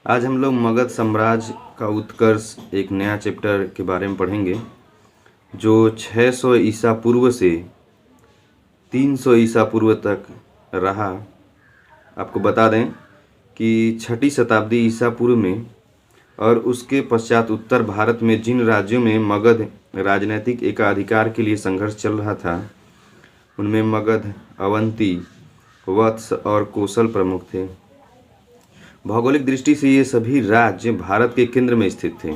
आज हम लोग मगध साम्राज्य का उत्कर्ष एक नया चैप्टर के बारे में पढ़ेंगे जो 600 ईसा पूर्व से 300 ईसा पूर्व तक रहा। आपको बता दें कि 6ठी शताब्दी ईसा पूर्व में और उसके पश्चात उत्तर भारत में जिन राज्यों में मगध राजनैतिक एकाधिकार के लिए संघर्ष चल रहा था उनमें मगध, अवंती, वत्स और कोसल प्रमुख थे। भौगोलिक दृष्टि से ये सभी राज्य भारत के केंद्र में स्थित थे।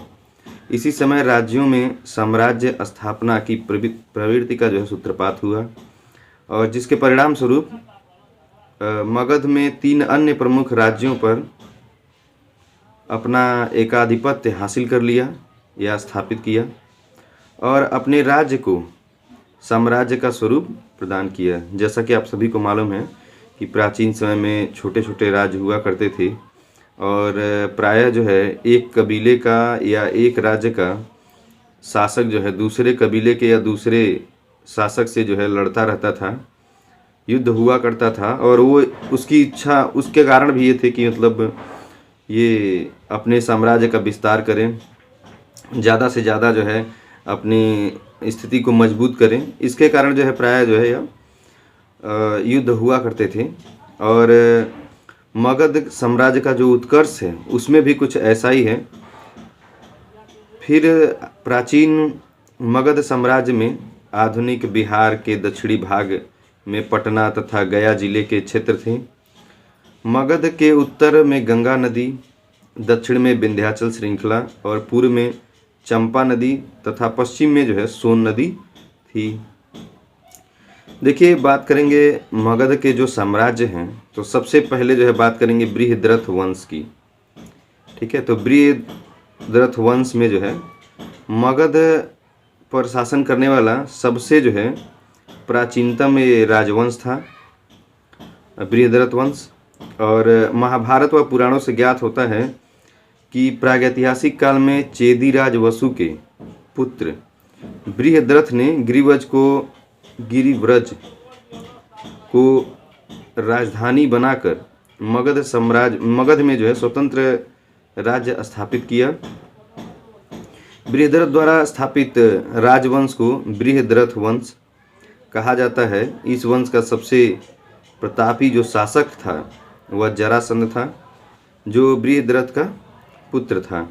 इसी समय राज्यों में साम्राज्य स्थापना की प्रवृत्ति का सूत्रपात हुआ और जिसके परिणाम स्वरूप मगध में 3 अन्य प्रमुख राज्यों पर अपना एकाधिपत्य हासिल कर लिया या स्थापित किया और अपने राज्य को साम्राज्य का स्वरूप प्रदान किया। जैसा कि आप सभी को मालूम है कि प्राचीन समय में छोटे छोटे राज्य हुआ करते थे और प्रायः एक कबीले का या एक राज्य का शासक दूसरे कबीले के या दूसरे शासक से लड़ता रहता था, युद्ध हुआ करता था और वो उसकी इच्छा उसके कारण भी ये थे कि मतलब ये अपने साम्राज्य का विस्तार करें, ज़्यादा से ज़्यादा अपनी स्थिति को मजबूत करें। इसके कारण प्रायः युद्ध हुआ करते थे और मगध साम्राज्य का जो उत्कर्ष है उसमें भी कुछ ऐसा ही है। फिर प्राचीन मगध साम्राज्य में आधुनिक बिहार के दक्षिणी भाग में पटना तथा गया जिले के क्षेत्र थे। मगध के उत्तर में गंगा नदी, दक्षिण में विंध्याचल श्रृंखला और पूर्व में चंपा नदी तथा पश्चिम में सोन नदी थी। देखिए, बात करेंगे मगध के जो साम्राज्य हैं तो सबसे पहले बात करेंगे बृहद्रथ वंश की। ठीक है, तो बृहद्रथ वंश में मगध पर शासन करने वाला सबसे प्राचीनतम ये राजवंश था बृहद्रथ वंश। और महाभारत व पुराणों से ज्ञात होता है कि प्रागैतिहासिक काल में चेदीराज वसु के पुत्र बृहद्रथ ने गिरिव्रज को राजधानी बनाकर मगध में स्वतंत्र राज्य स्थापित किया। बृहद्रथ द्वारा स्थापित राजवंश को बृहद्रथ वंश कहा जाता है। इस वंश का सबसे प्रतापी जो शासक था वह जरासंध था, जो बृहद्रथ का पुत्र था।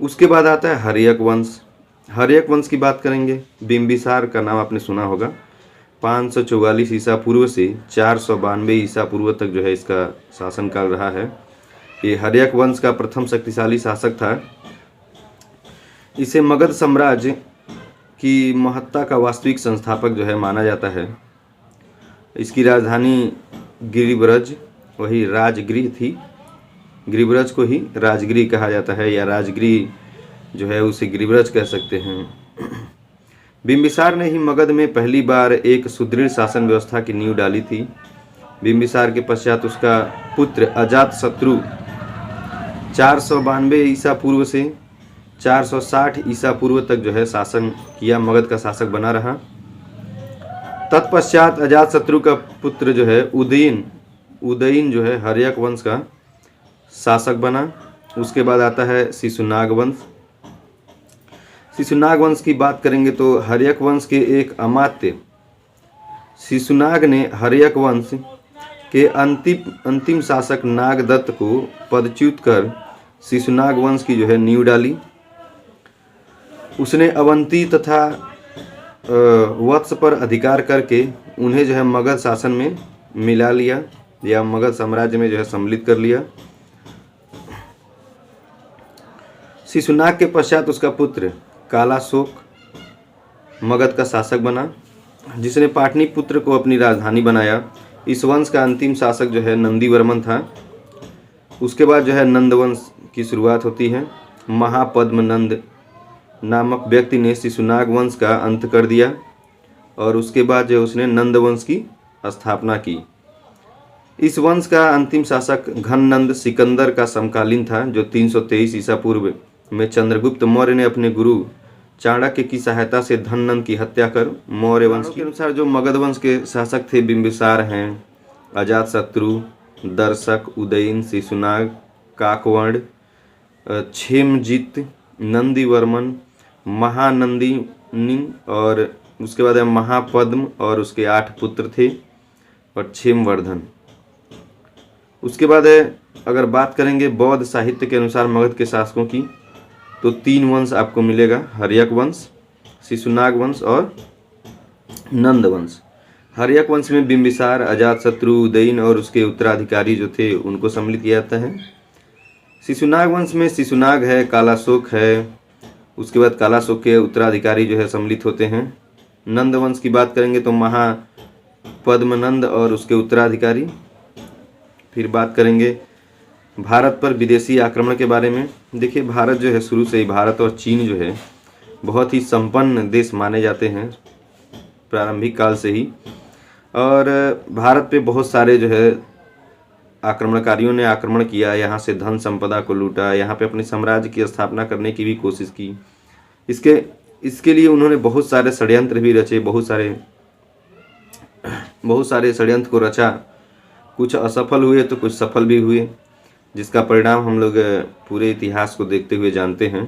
उसके बाद आता है हर्यक वंश। हर्यक वंश की बात करेंगे। बिंबिसार का नाम आपने सुना होगा। 544 ईसा पूर्व से 492 ईसा पूर्व तक इसका शासनकाल रहा है। ये हर्यक वंश का प्रथम शक्तिशाली शासक था। इसे मगध साम्राज्य की महत्ता का वास्तविक संस्थापक माना जाता है। इसकी राजधानी गिरिव्रज वही राजगृह थी। गिरिव्रज को ही राजगृह कहा जाता है या राजगृह उसे गिरिव्रज कह सकते हैं। बिंबिसार ने ही मगध में पहली बार एक सुदृढ़ शासन व्यवस्था की नींव डाली थी। बिंबिसार के पश्चात उसका पुत्र अजातशत्रु 492 ईसा पूर्व से 460 ईसा पूर्व तक शासन किया, मगध का शासक बना रहा। तत्पश्चात अजातशत्रु का पुत्र उदयन हर्यक वंश का शासक बना। उसके बाद आता है शिशुनाग वंश। शिशुनाग वंश की बात करेंगे तो हर्यक वंश के एक अमात्य शिशुनाग ने हर्यक वंश के अंतिम शासक नागदत्त को पदच्युत कर शिशुनाग वंश की नींव डाली। उसने अवंती तथा वत्स पर अधिकार करके उन्हें मगध शासन में मिला लिया या मगध साम्राज्य में सम्मिलित कर लिया। शिशुनाग के पश्चात उसका पुत्र कालाशोक मगध का शासक बना, जिसने पाटलिपुत्र को अपनी राजधानी बनाया। इस वंश का अंतिम शासक नंदीवर्मन था। उसके बाद नंदवंश की शुरुआत होती है। महापद्मनंद नामक व्यक्ति ने शिशुनाग वंश का अंत कर दिया और उसके बाद उसने नंदवंश की स्थापना की। इस वंश का अंतिम शासक घननंद सिकंदर का समकालीन था, जो 323 ईसा पूर्व में चंद्रगुप्त मौर्य ने अपने गुरु चाणक्य की सहायता से धननंद की हत्या कर मौर्य वंश के अनुसार जो मगध वंश के शासक थे बिंबिसार हैं, अजातशत्रु, दर्शक, उदयन, शिशुनाग काकवर्ण, क्षेमजित, नंदीवर्मन, महानंदिनी, और उसके बाद है महापद्म, और उसके 8 पुत्र थे, और क्षेमवर्धन। उसके बाद है, अगर बात करेंगे बौद्ध साहित्य के अनुसार मगध के शासकों की, तो 3 वंश आपको मिलेगा, हर्यक वंश, शिशुनाग वंश और नंद वंश। हर्यक वंश में बिंबिसार, अजातशत्रु, उदयन और उसके उत्तराधिकारी जो थे उनको सम्मिलित किया जाता है। शिशुनाग वंश में शिशुनाग है, कालाशोक है, उसके बाद कालाशोक के उत्तराधिकारी जो है सम्मिलित होते हैं। नंद वंश की बात करेंगे तो महापद्मनंद और उसके उत्तराधिकारी। फिर बात करेंगे भारत पर विदेशी आक्रमण के बारे में। देखिए, भारत जो है शुरू से ही, भारत और चीन जो है बहुत ही संपन्न देश माने जाते हैं प्रारंभिक काल से ही, और भारत पे बहुत सारे जो है आक्रमणकारियों ने आक्रमण किया, यहाँ से धन संपदा को लूटा, यहाँ पे अपने साम्राज्य की स्थापना करने की भी कोशिश की। इसके लिए उन्होंने बहुत सारे षड्यंत्र भी रचे, बहुत सारे षड्यंत्र को रचा। कुछ असफल हुए तो कुछ सफल भी हुए, जिसका परिणाम हम लोग पूरे इतिहास को देखते हुए जानते हैं।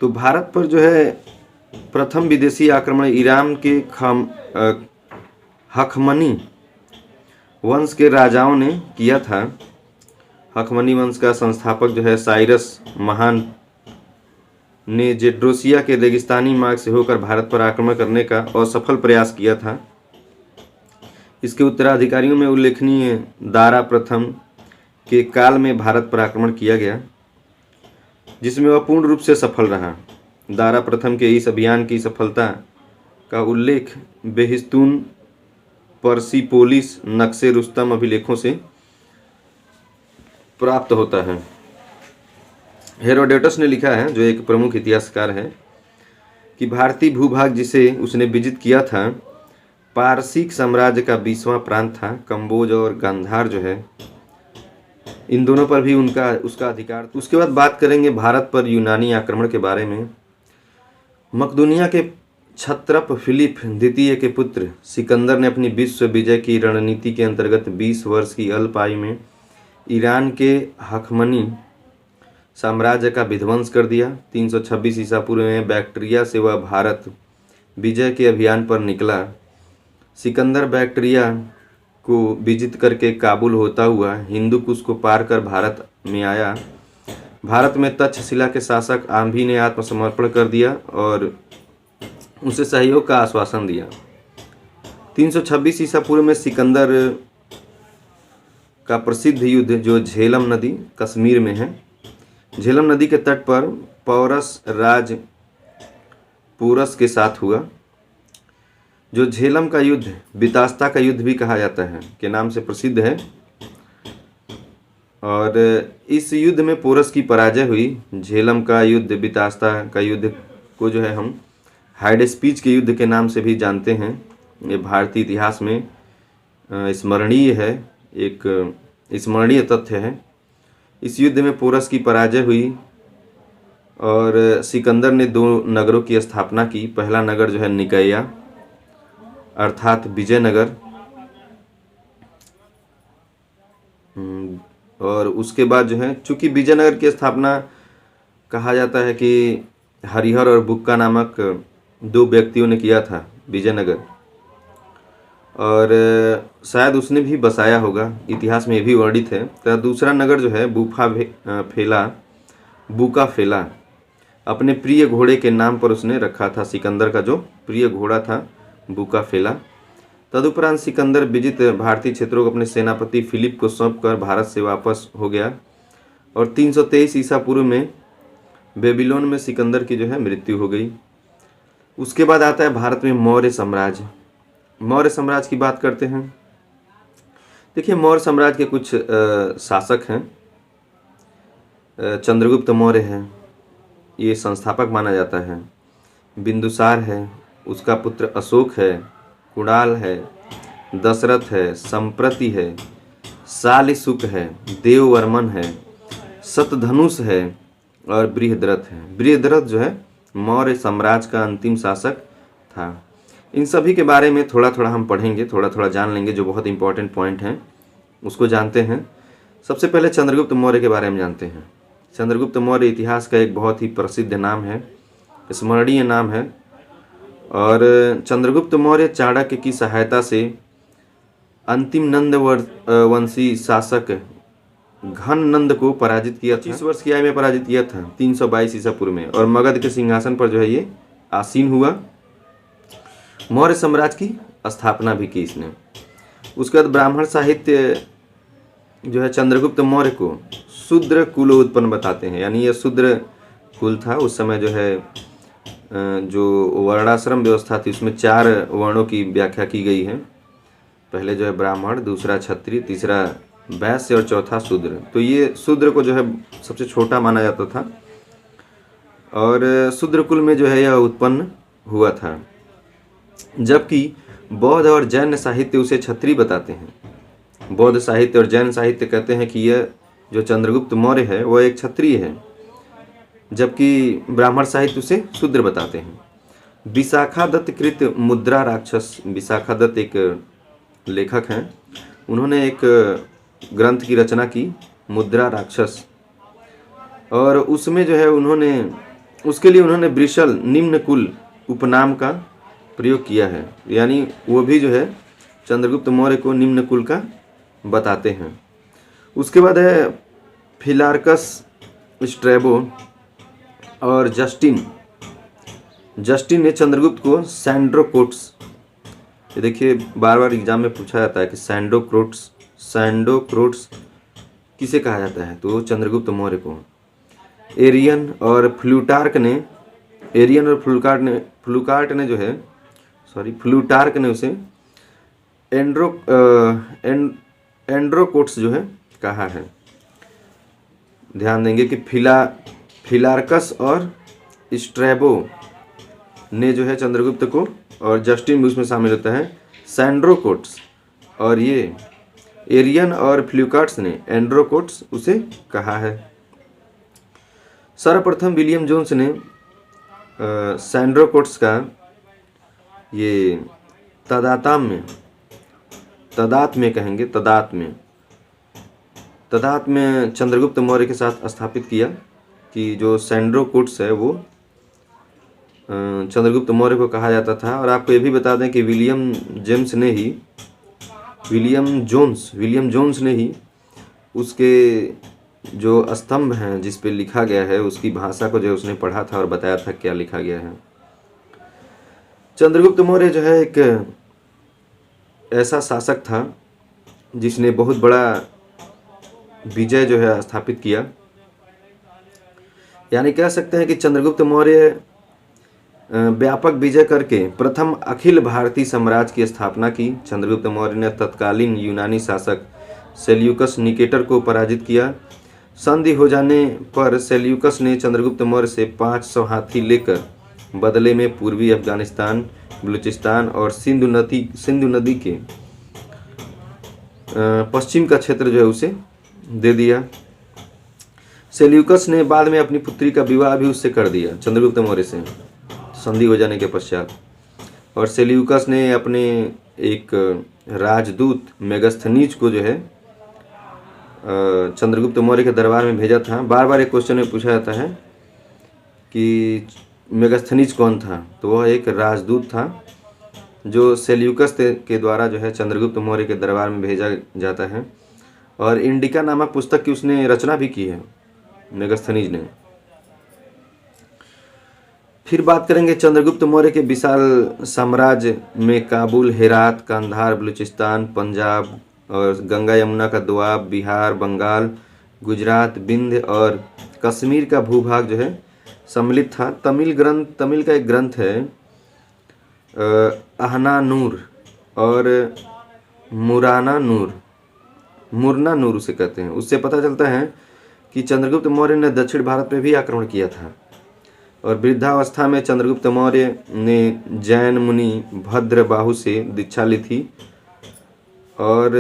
तो भारत पर जो है प्रथम विदेशी आक्रमण ईरान के हखमनी वंश के राजाओं ने किया था। हखमनी वंश का संस्थापक जो है साइरस महान ने जेड्रोसिया के रेगिस्तानी मार्ग से होकर भारत पर आक्रमण करने का असफल प्रयास किया था। इसके उत्तराधिकारियों में उल्लेखनीय दारा प्रथम के काल में भारत पर आक्रमण किया गया, जिसमें वह पूर्ण रूप से सफल रहा। दारा प्रथम के इस अभियान की सफलता का उल्लेख बेहिस्तून, पर्सिपोलिस, नक्शे रुस्तम अभिलेखों से प्राप्त होता है। हेरोडोटस ने लिखा है, जो एक प्रमुख इतिहासकार है, कि भारतीय भूभाग जिसे उसने विजित किया था पारसिक साम्राज्य का 20वां प्रांत था। कंबोज और गांधार जो है, इन दोनों पर भी उसका अधिकार। उसके बाद बात करेंगे भारत पर यूनानी आक्रमण के बारे में। मकदूनिया के क्षत्रप फिलिप द्वितीय के पुत्र सिकंदर ने अपनी विश्व विजय की रणनीति के अंतर्गत 20 वर्ष की अल्प आयु में ईरान के हखमनी साम्राज्य का विध्वंस कर दिया। 326 ईसा पूर्व में बैक्ट्रिया से वह भारत विजय के अभियान पर निकला। सिकंदर बैक्ट्रिया को विजित करके काबुल होता हुआ हिंदू कुश को पार कर भारत में आया। भारत में तक्षशिला के शासक आंभी ने आत्मसमर्पण कर दिया और उसे सहयोग का आश्वासन दिया। 326 ईसा पूर्व में सिकंदर का प्रसिद्ध युद्ध जो झेलम नदी कश्मीर में है, झेलम नदी के तट पर पौरस राज पूरस के साथ हुआ। जो झेलम का युद्ध बितास्ता का युद्ध भी कहा जाता है के नाम से प्रसिद्ध है, और इस युद्ध में पोरस की पराजय हुई। झेलम का युद्ध, बितास्ता का युद्ध को जो है हम हाइडेस्पीच के युद्ध के नाम से भी जानते हैं। ये भारतीय इतिहास में स्मरणीय है, एक स्मरणीय तथ्य है। इस युद्ध में पोरस की पराजय हुई और सिकंदर ने 2 नगरों की स्थापना की। पहला नगर जो है निकैया अर्थात विजयनगर, और उसके बाद जो है, चूंकि विजयनगर की स्थापना कहा जाता है कि हरिहर और बुक्का नामक 2 व्यक्तियों ने किया था विजयनगर, और शायद उसने भी बसाया होगा, इतिहास में ये भी वर्णित है। तो दूसरा नगर जो है बुका फेला अपने प्रिय घोड़े के नाम पर उसने रखा था। सिकंदर का जो प्रिय घोड़ा था बुका फेला। तदुपरांत सिकंदर विजित भारतीय क्षेत्रों को अपने सेनापति फिलिप को सौंपकर भारत से वापस हो गया, और 323 ईसा पूर्व में बेबीलोन में सिकंदर की जो है मृत्यु हो गई। उसके बाद आता है भारत में मौर्य साम्राज्य। मौर्य साम्राज्य की बात करते हैं। देखिए, मौर्य साम्राज्य के कुछ शासक हैं। चंद्रगुप्त मौर्य है, ये संस्थापक माना जाता है। बिंदुसार है, उसका पुत्र अशोक है। कुणाल है, दशरथ है, संप्रति है, शालिशुक है, देववर्मन है, शतधनुष है और बृहद्रथ है। बृहद्रथ जो है मौर्य साम्राज्य का अंतिम शासक था। इन सभी के बारे में थोड़ा थोड़ा हम पढ़ेंगे, थोड़ा थोड़ा जान लेंगे। जो बहुत इंपॉर्टेंट पॉइंट हैं उसको जानते हैं। सबसे पहले चंद्रगुप्त मौर्य के बारे में जानते हैं। चंद्रगुप्त मौर्य इतिहास का एक बहुत ही प्रसिद्ध नाम है, स्मरणीय नाम है। और चंद्रगुप्त मौर्य चाणक्य की सहायता से अंतिम नंद वंशी शासक घन नंद को पराजित किया था। 25 वर्ष की आयु में पराजित किया था 322 ईसा पूर्व में, और मगध के सिंहासन पर जो है ये आसीन हुआ। मौर्य साम्राज्य की स्थापना भी की इसने। उसके बाद ब्राह्मण साहित्य जो है चंद्रगुप्त मौर्य को शूद्र कुल उत्पन्न बताते हैं, यानी यह शूद्र कुल था। उस समय जो है जो वर्णाश्रम व्यवस्था थी उसमें 4 वर्णों की व्याख्या की गई है। पहले जो है ब्राह्मण, दूसरा क्षत्रिय, तीसरा वैश्य और चौथा शूद्र। तो ये शूद्र को जो है सबसे छोटा माना जाता था, और शूद्र कुल में जो है यह उत्पन्न हुआ था। जबकि बौद्ध और जैन साहित्य उसे क्षत्रिय बताते हैं। बौद्ध साहित्य और जैन साहित्य कहते हैं कि यह जो चंद्रगुप्त मौर्य है वह एक क्षत्रिय है, जबकि ब्राह्मण साहित्य उसे शूद्र बताते हैं। विशाखा दत्त कृत मुद्रा राक्षस, विशाखा दत्त एक लेखक हैं, उन्होंने एक ग्रंथ की रचना की, मुद्रा राक्षस, और उसमें जो है उसके लिए उन्होंने वृषल निम्न कुल उपनाम का प्रयोग किया है, यानी वो भी जो है चंद्रगुप्त मौर्य को निम्न कुल का बताते हैं। उसके बाद है फिलार्कस, स्ट्रैबो और जस्टिन ने चंद्रगुप्त को सैंड्रोकोट्स, ये देखिए बार बार एग्जाम में पूछा जाता है कि सैंडोक्रोट्स किसे कहा जाता है, तो चंद्रगुप्त मौर्य को। एरियन और प्लूटार्क ने उसे एंड्रोकोट्स जो है कहा है। ध्यान देंगे कि फिलार्कस और स्ट्रैबो ने जो है चंद्रगुप्त को, और जस्टिन भी उसमें शामिल होता है, सैंड्रोकोट्स, और ये एरियन और फ्लूकार्ट्स ने एंड्रोकोट्स उसे कहा है। सर्वप्रथम विलियम जोन्स ने सैंड्रोकोट्स का ये तदात में चंद्रगुप्त मौर्य के साथ स्थापित किया कि जो सैंड्रोकोट्स है वो चंद्रगुप्त मौर्य को कहा जाता था। और आपको ये भी बता दें कि विलियम जोन्स ने ही उसके जो स्तंभ हैं जिस पे लिखा गया है उसकी भाषा को जो उसने पढ़ा था और बताया था क्या लिखा गया है। चंद्रगुप्त मौर्य जो है एक ऐसा शासक था जिसने बहुत बड़ा विजय जो है स्थापित किया, यानी कह सकते हैं कि चंद्रगुप्त मौर्य व्यापक विजय करके प्रथम अखिल भारतीय साम्राज्य की स्थापना की। चंद्रगुप्त मौर्य ने तत्कालीन यूनानी शासक सेल्यूकस निकेटर को पराजित किया। संधि हो जाने पर सेल्यूकस ने चंद्रगुप्त मौर्य से 500 हाथी लेकर बदले में पूर्वी अफगानिस्तान, बलूचिस्तान और सिंधु नदी के पश्चिम का क्षेत्र जो है उसे दे दिया। सेल्यूकस ने बाद में अपनी पुत्री का विवाह भी उससे कर दिया, चंद्रगुप्त मौर्य से, संधि हो जाने के पश्चात। और सेल्यूकस ने अपने एक राजदूत मेगस्थनीज को जो है चंद्रगुप्त मौर्य के दरबार में भेजा था। बार बार एक क्वेश्चन में पूछा जाता है कि मेगस्थनीज कौन था, तो वह एक राजदूत था जो सेल्यूकस के द्वारा जो है चंद्रगुप्त मौर्य के दरबार में भेजा जाता है। और इंडिका नामक पुस्तक की उसने रचना भी की है मेगस्थनीज ने। फिर बात करेंगे चंद्रगुप्त मौर्य के विशाल साम्राज्य में काबुल, हेरात, कांधार, बलूचिस्तान, पंजाब और गंगा यमुना का दोआब, बिहार, बंगाल, गुजरात, विंध्य और कश्मीर का भूभाग जो है सम्मिलित था। तमिल का एक ग्रंथ है आहना नूर और मुरना नूर उसे कहते हैं। उससे पता चलता है कि चंद्रगुप्त मौर्य ने दक्षिण भारत में भी आक्रमण किया था। और वृद्धावस्था में चंद्रगुप्त मौर्य ने जैन मुनि भद्रबाहु से दीक्षा ली थी। और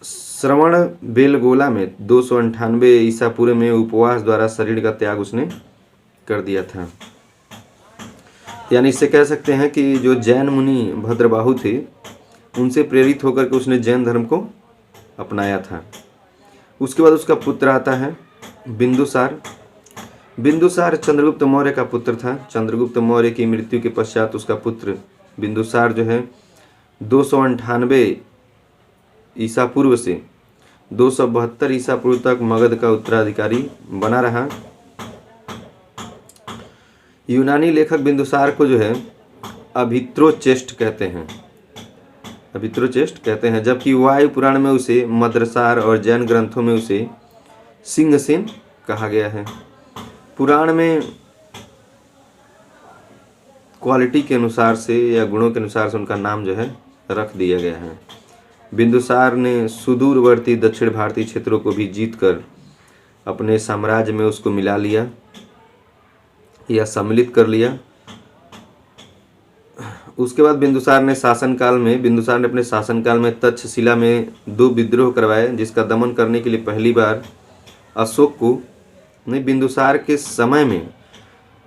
श्रवण बेलगोला में 298 ईसा पूर्व में उपवास द्वारा शरीर का त्याग उसने कर दिया था। यानी इससे कह सकते हैं कि जो जैन मुनि भद्रबाहु थे उनसे प्रेरित होकर के उसने जैन धर्म को अपनाया था। उसके बाद उसका पुत्र आता है बिंदुसार। बिंदुसार चंद्रगुप्त मौर्य का पुत्र था। चंद्रगुप्त मौर्य की मृत्यु के पश्चात उसका पुत्र बिंदुसार जो है 298 ईसा पूर्व से 272 ईसा पूर्व तक मगध का उत्तराधिकारी बना रहा। यूनानी लेखक बिंदुसार को जो है अभित्रोचेष्ट कहते हैं, अभित्रोचेष्ट कहते हैं, जबकि वायु पुराण में उसे मद्रसार और जैन ग्रंथों में उसे सिंहसेन कहा गया है। पुराण में क्वालिटी के अनुसार से या गुणों के अनुसार से उनका नाम जो है रख दिया गया है। बिंदुसार ने सुदूरवर्ती दक्षिण भारतीय क्षेत्रों को भी जीतकर अपने साम्राज्य में उसको मिला लिया या सम्मिलित कर लिया। उसके बाद बिंदुसार ने अपने शासनकाल में तक्षशिला में 2 विद्रोह करवाए, जिसका दमन करने के लिए पहली बार अशोक को बिंदुसार के समय में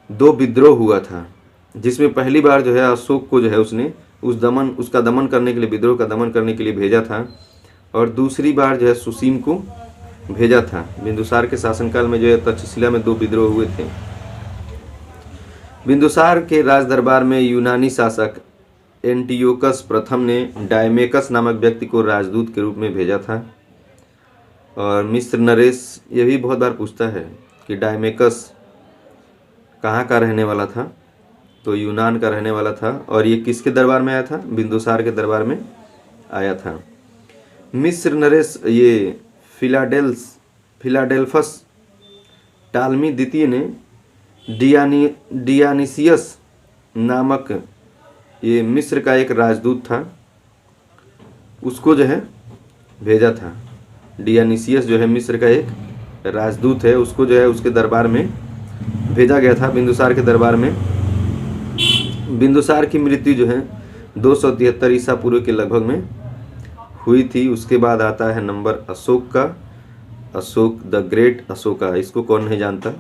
2 विद्रोह हुआ था, जिसमें पहली बार जो है अशोक को जो है उसने उसका दमन करने के लिए, विद्रोह का दमन करने के लिए भेजा था, और दूसरी बार जो है सुसीम को भेजा था। बिंदुसार के शासनकाल में जो है तक्षशिला में 2 विद्रोह हुए थे। बिंदुसार के राज दरबार में यूनानी शासक एंटियोकस प्रथम ने डायमेकस नामक व्यक्ति को राजदूत के रूप में भेजा था। और मिस्र नरेश ये भी बहुत बार पूछता है कि डायमेकस कहाँ का रहने वाला था, तो यूनान का रहने वाला था, और ये किसके दरबार में आया था? बिंदुसार के दरबार में आया था। मिस्र नरेश ये फिलाडेल्फस टालमी द्वितीय ने डियानिसियस नामक ये मिस्र का एक राजदूत था, उसको जो है भेजा था। डियानिसियस जो है मिस्र का एक राजदूत है, उसको जो है उसके दरबार में भेजा गया था, बिंदुसार के दरबार में। बिंदुसार की मृत्यु जो है 273 ईसा पूर्व के लगभग में हुई थी। उसके बाद आता है नंबर अशोक का, अशोक द ग्रेट अशोका। इसको कौन नहीं जानता।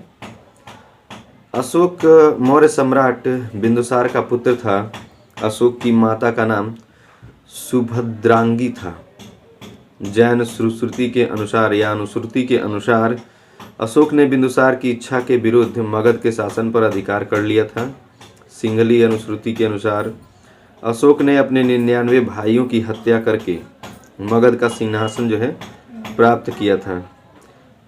अशोक मौर्य सम्राट बिंदुसार का पुत्र था। अशोक की माता का नाम सुभद्रांगी था। जैन श्रुति के अनुसार या अनुश्रुति के अनुसार अशोक ने बिंदुसार की इच्छा के विरुद्ध मगध के शासन पर अधिकार कर लिया था। सिंघली अनुश्रुति के अनुसार अशोक ने अपने 99 भाइयों की हत्या करके मगध का सिंहासन जो है प्राप्त किया था।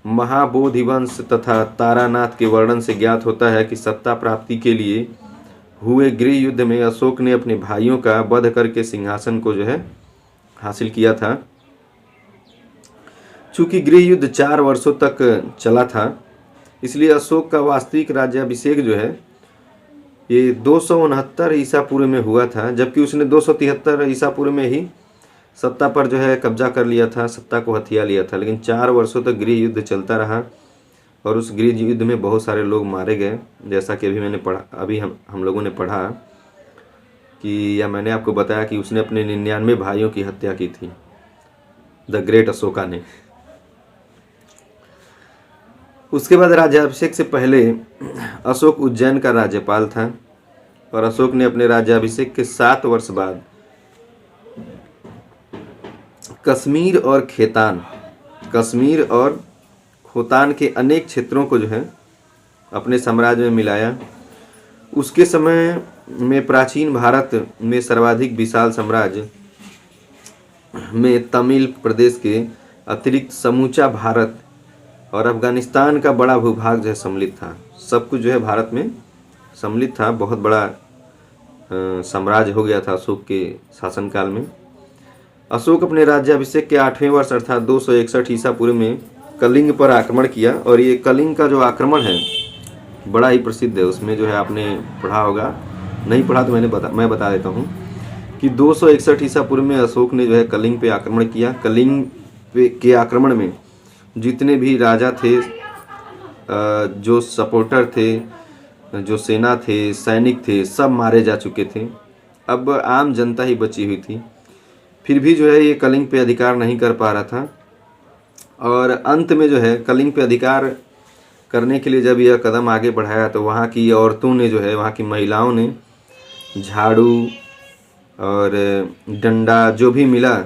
महाबोधि वंश तथा तारानाथ के वर्णन से ज्ञात होता है कि सत्ता प्राप्ति के लिए हुए गृह युद्ध में अशोक ने अपने भाइयों का वध करके सिंहासन को जो है हासिल किया था। चूंकि गृह युद्ध 4 वर्षों तक चला था, इसलिए अशोक का वास्तविक राज्याभिषेक जो है ये 269 ईसा पूर्व में हुआ था, जबकि उसने 273 ईसा पूर्व में ही सत्ता पर जो है कब्जा कर लिया था, सत्ता को हथिया लिया था। लेकिन 4 वर्षों तक गृह युद्ध चलता रहा और उस गृह युद्ध में बहुत सारे लोग मारे गए, जैसा कि हम लोगों ने पढ़ा कि, या मैंने आपको बताया कि उसने अपने 99 भाइयों की हत्या की थी, द ग्रेट अशोका ने। उसके बाद राज्याभिषेक से पहले अशोक उज्जैन का राज्यपाल था, और अशोक ने अपने राज्याभिषेक के 7 वर्ष बाद कश्मीर और खोतान के अनेक क्षेत्रों को जो है अपने साम्राज्य में मिलाया। उसके समय में प्राचीन भारत में सर्वाधिक विशाल साम्राज्य में तमिल प्रदेश के अतिरिक्त समूचा भारत और अफगानिस्तान का बड़ा भूभाग जो है सम्मिलित था। सब कुछ जो है भारत में सम्मिलित था। बहुत बड़ा साम्राज्य हो गया था अशोक के शासनकाल में। अशोक अपने राज्याभिषेक के 8वें वर्ष अर्थात 261 ईसा पूर्व में कलिंग पर आक्रमण किया, और ये कलिंग का जो आक्रमण है बड़ा ही प्रसिद्ध है। उसमें जो है आपने पढ़ा होगा, नहीं पढ़ा तो मैं बता देता हूँ कि 261 ईसा पूर्व में अशोक ने जो है कलिंग पे आक्रमण किया। कलिंग के आक्रमण में जितने भी राजा थे, जो सपोर्टर थे, जो सेना थे, सैनिक थे, सब मारे जा चुके थे। अब आम जनता ही बची हुई थी। फिर भी जो है ये कलिंग पे अधिकार नहीं कर पा रहा था, और अंत में जो है कलिंग पे अधिकार करने के लिए जब यह कदम आगे बढ़ाया तो वहाँ की औरतों ने जो है, वहाँ की महिलाओं ने झाड़ू और डंडा जो भी मिला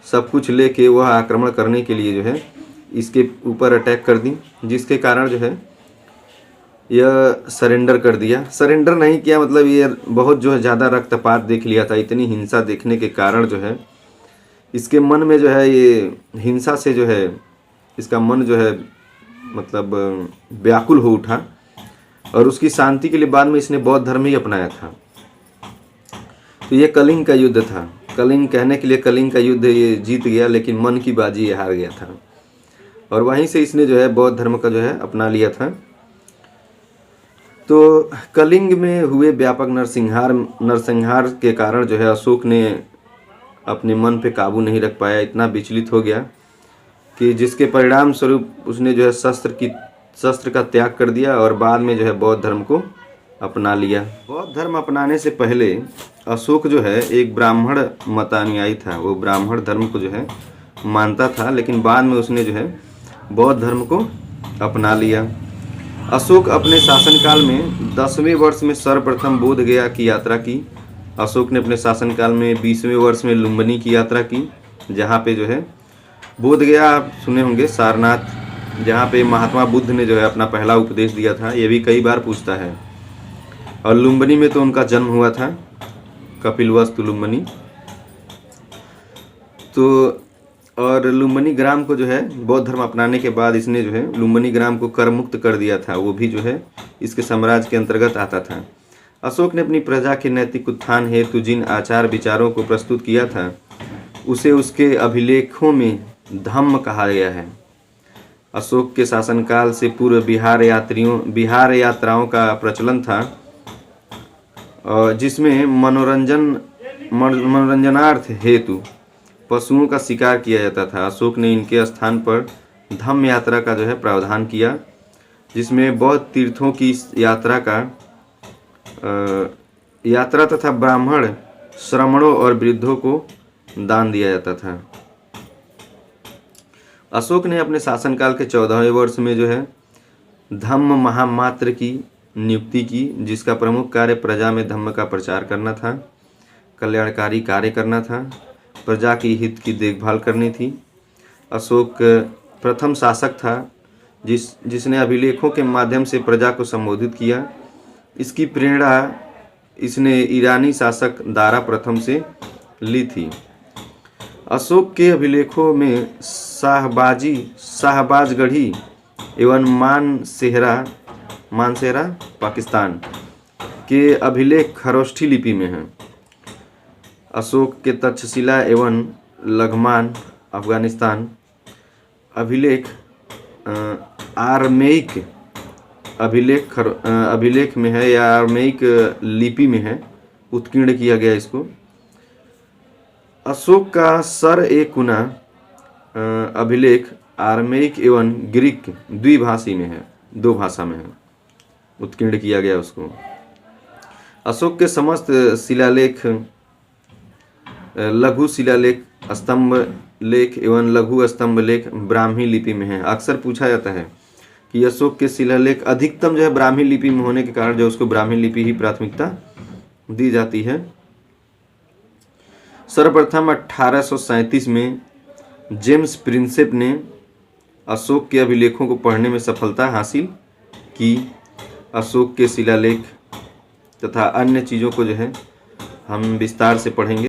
सब कुछ लेके वह आक्रमण करने के लिए जो है इसके ऊपर अटैक कर दी, जिसके कारण जो है यह सरेंडर कर दिया। सरेंडर नहीं किया मतलब ये बहुत जो है ज़्यादा रक्तपात देख लिया था। इतनी हिंसा देखने के कारण जो है इसके मन में जो है ये हिंसा से जो है इसका मन जो है मतलब व्याकुल हो उठा और उसकी शांति के लिए बाद में इसने बौद्ध धर्म ही अपनाया था। तो ये कलिंग का युद्ध था। कलिंग कहने के लिए कलिंग का युद्ध ये जीत गया, लेकिन मन की बाजी ये हार गया था और वहीं से इसने जो है बौद्ध धर्म का जो है अपना लिया था। तो कलिंग में हुए व्यापक नरसंहार के कारण जो है अशोक ने अपने मन पे काबू नहीं रख पाया। इतना विचलित हो गया कि जिसके परिणाम स्वरूप उसने जो है शस्त्र का त्याग कर दिया और बाद में जो है बौद्ध धर्म को अपना लिया। बौद्ध धर्म अपनाने से पहले अशोक जो है एक ब्राह्मण मतानुयायी था। वो ब्राह्मण धर्म को जो है मानता था, लेकिन बाद में उसने जो है बौद्ध धर्म को अपना लिया। अशोक अपने शासनकाल में 10वें वर्ष में सर्वप्रथम बोध गया की यात्रा की। अशोक ने अपने शासनकाल में 20वें वर्ष में लुम्बिनी की यात्रा की, जहाँ पे जो है बोध गया आप सुने होंगे, सारनाथ, जहाँ पे महात्मा बुद्ध ने जो है अपना पहला उपदेश दिया था। ये भी कई बार पूछता है। और लुम्बिनी में तो उनका जन्म हुआ था, कपिलवस्तु लुम्बिनी। तो और लुम्बिनी ग्राम को जो है बौद्ध धर्म अपनाने के बाद इसने जो है लुम्बिनी ग्राम को कर मुक्त कर दिया था। वो भी जो है इसके साम्राज्य के अंतर्गत आता था। अशोक ने अपनी प्रजा के नैतिक उत्थान हेतु जिन आचार विचारों को प्रस्तुत किया था उसे उसके अभिलेखों में धम्म कहा गया है। अशोक के शासनकाल से पूर्व बिहार यात्राओं का प्रचलन था, जिसमें मनोरंजनार्थ हेतु पशुओं का शिकार किया जाता था। अशोक ने इनके स्थान पर धम्म यात्रा का जो है प्रावधान किया, जिसमें बौद्ध तीर्थों की यात्रा तथा ब्राह्मण, श्रमणों और वृद्धों को दान दिया जाता था। अशोक ने अपने शासनकाल के 14वें वर्ष में जो है धम्म महामात्र की नियुक्ति की, जिसका प्रमुख कार्य प्रजा में धम्म का प्रचार करना था, कल्याणकारी कार्य करना था, प्रजा की हित की देखभाल करनी थी। अशोक प्रथम शासक था जिसने अभिलेखों के माध्यम से प्रजा को संबोधित किया। इसकी प्रेरणा इसने ईरानी शासक दारा प्रथम से ली थी। अशोक के अभिलेखों में शाहबाजगढ़ी एवं मानसेरा पाकिस्तान के अभिलेख खरोष्ठी लिपि में हैं। अशोक के तक्षशिला एवं लघमान अफगानिस्तान अभिलेख आर्मेइक अभिलेख में है या आर्मेइक लिपि में है, उत्कीर्ण किया गया इसको। अशोक का सर-ए-कुना अभिलेख आर्मेइक एवं ग्रीक द्विभाषी में है, 2 भाषा में है, उत्कीर्ण किया गया उसको। अशोक के समस्त शिलालेख, लघु शिलालेख, स्तंभ लेख एवं लघु स्तंभ लेख ब्राह्मी लिपि में है। अक्सर पूछा जाता है कि अशोक के शिलालेख अधिकतम जो है ब्राह्मी लिपि में होने के कारण जो उसको ब्राह्मी लिपि ही प्राथमिकता दी जाती है। सर्वप्रथम 1837 में जेम्स प्रिंसेप ने अशोक के अभिलेखों को पढ़ने में सफलता हासिल की। अशोक के शिलालेख तथा अन्य चीज़ों को जो है हम विस्तार से पढ़ेंगे।